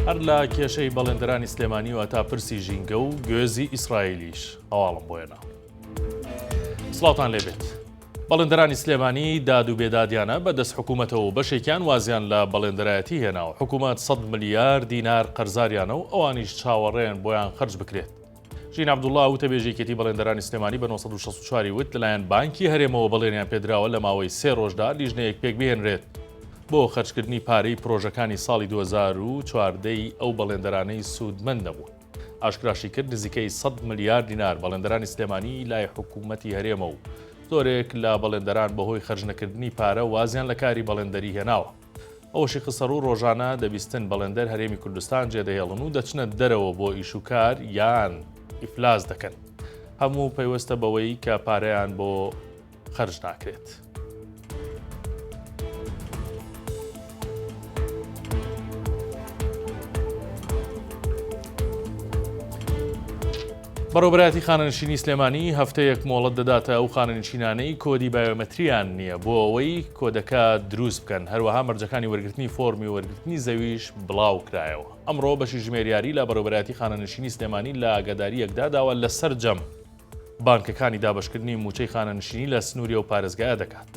هەر لە کێشەی بەڵێندەرانی سلێمانی و هەتا پرسی ژینگە و گوێزی ئیسرائیلیش هەواڵم بۆیەنا. سڵاوتان لێبێت. بەڵێندەرانی سلێمانی داد و بێدادیانە بەدەست حکوومەتەوە و بەشێکیان وازیان لە بەڵێندەرایەتی هێناوە. حکوومەت 100 ملیار دینار قەرزاریانە و ئەوانیش چاوەڕێن بۆیان خەرج بکرێت. ژین عەبدوڵڵا وتەبێژێکێتی بەڵێندەرانی سلێمانی بە 1964 وت لەلایەن بانکی هەرێمەوە بەڵێنیان پێدراوە لە ماوەی 3 ڕۆژدا لیژنەیەک پێک بهێنرێت بۆ خەرجکردنی پارەی پرۆژەکانی ساڵی 2014 ئەو بەڵێندەرانەی سوودمەند نەبوون. ئاشکراشی کرد نزیکەی 100 ملیار دینار بەڵێندەرانی سلێمانی لای حکوومەتی هەرێمە و زۆرێک لە بەڵێندەران بەهۆی خەرجنەکردنی پارە وازیان لە کاری بەڵێندەری هێناوە. ئەوەشی خسەر و ڕۆژانە دەبیستن بەڵێندەر هەرێمی کوردستان جێدەهێڵن و دەچنە دەرەوە بۆ ئیشوکار یان ئیفلاس دەکەن. هەموو پەیوەستە بەوەی کە پارەیان بۆ خەرج ناکرێت. بەڕێوەبەرایەتی خانەنشینی سلێمانی هەفتەیەک مۆڵەت دەداتە ئەو خانەنشینانەی کۆدی بایۆمەتریان نییە بۆ ئەوەی کۆدەکە دروست بکەن. هەروەها مەرجەکانی وەرگرتنی فۆرمی وەرگرتنی زەویش بڵاو کرایەوە. ئەمڕۆ بەشی ژمێریاری لە بەڕێوەبەرایەتی خانەنشینی سلێمانی لە ئاگاداریەکدا داوا لە سەرجەم بانکەکانی دابەشکردنی موچەی خانەنشینی لە سنووریە و پارێزگایە دەکات.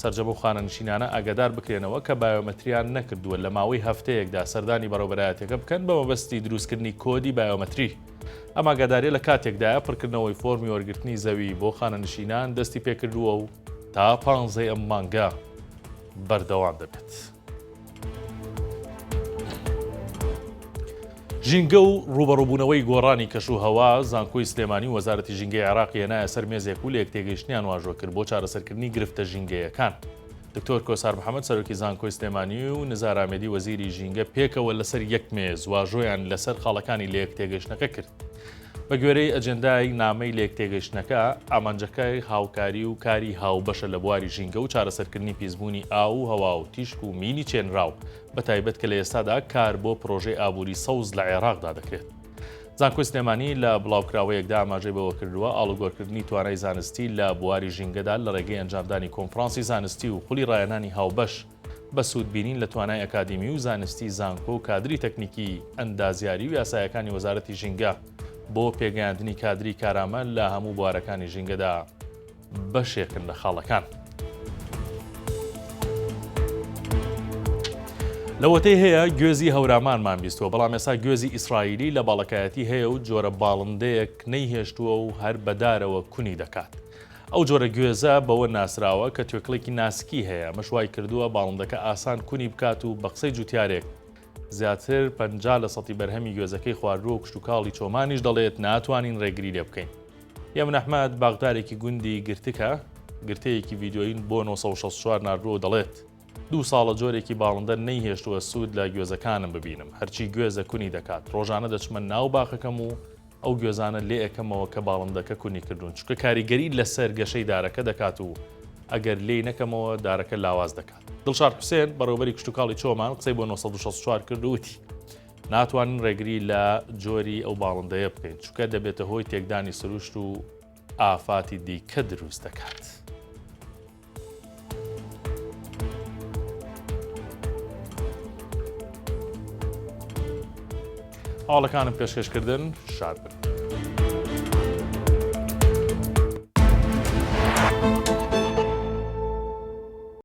سەرجەم و خانەنشینانە ئاگادار بکرێنەوە کە بایۆمەتریان نەکردووە لە ماوەی هەفتەیەکدا سەردانی بەڕێوەبەرایەتەکە بکەن بە مەبەستی دروستکردنی کۆدی بایۆمەتری. ئەمە ئاگاداریە لە کاتێکدایە پڕکردنەوەی فۆرمی وەرگرتنی زەوی بۆ خانەنشینان دەستی پێکردووە و تا 15 ئەم مانگە بەردەوام دەبێت. ژینگە و ڕوبەڕووبوونەوەی گۆڕانی کەشوهەوا زانکۆی سلێمانی و وەزارەتی ژینگەی عێراقی هێنایە سەر مێزێک و لە یەکتێگەیشتنیان واژۆ کرد بۆ چارەسەرکردنی گرفتە ژینگەیەکان. دکتۆر کۆسار محەممەد سەرۆکی زانکۆی سلێمانی و نزار ئامێدی وەزیری ژینگە پێکەوە لەسەر یەک مێز واژۆیان لەسەر خاڵەکانی لە یەکتێگەیشتنەکە کرد. بە گوێرەی ئەجەندای نامەی لە یەکتێگەیشتنەکە ئامانجەکەی هاوکاری و کاری هاوبەشە لە بواری ژینگە و چارەسەرکردنی پیسبوونی ئاو و هەوا و تیشک و مینی چێنراو بە تایبەت کە لە ئێستادا کار بۆ پرۆژەی ئابووری سەوز لە عێراقدا دەکرێت. زانکۆی سلێمانی لە بڵاوکراوەیەکدا ئاماژەی بەوە کردووە ئاڵوگۆڕکردنی توانای زانستی لە بواری ژینگەدا لە ڕێگەی ئەنجامدانی کۆنفرانسی زانستی و خولی ڕایەنانی هاوبەش بە سوودبینین لە توانای ئەکادیمی و زانستی زانکۆ و کادری تەکنیکی ئەندازیاری و یاسایەکانی وەزارەتی ژینگە بۆ پێگەیاندنی کادری کارامە لە هەموو بوارەکانی ژینگەدا بەشێکن لە خاڵەکان. لەوەتەی هەیە گوێزی هەورامانمان بیستوە، بەڵام ئێستا گوێزی ئیسرائیلی لە باڵەکایەتی هەیە و جۆرە باڵندەیەک نەیهێشتووە و هەر بەدارەوە کونی دەکات. ئەو جۆرە گوێزە بەوە ناسراوە کە توێکڵێکی ناسکی هەیە، مەشوای کردووە باڵندەکە ئاسان کونی بکات و بە قسەی جوتیارێک زیاتر 50% بەرهەمی گوێزەکەی خواردووە و کشتتوکاڵی چۆمانیش دەڵێت ناتوانین ڕێگری لێ بکەین. یەمن ئەحمەد باغدارێکی گوندی گرتکە گرتەیەکی ڤیدیۆین بۆ 964 ناردووە دەڵێت 2 ساڵە جۆرێکی باڵندە نەیهێشتووە سوود لە گوێزەکانم ببینم، هەرچی گوێزە کونی دەکات. ڕۆژانە دەچمە ناو باخەکەم و ئەو گوێزانە لێ ئەەکەمەوە کە باڵندەکە کونی کردوون، چکە کاریگەری لەسەر گەشەی دارەکە دەکات و ئەگەر لێی نەکەمەوە دارەکە لاواز دەکات. دڵشاد حوسێن بەڕێوەبەری کشتتوکاڵی چۆمان قسەی بۆ 964 کردووتی ناتوانین ڕێگری لە جۆری ئەو باڵندەیە بکەین، چکە دەبێتە هۆی تێکدانی سروشت و ئافاتی دیکە دروست دەکات. هەواڵەکانم پێشکەشکردن شاد بن.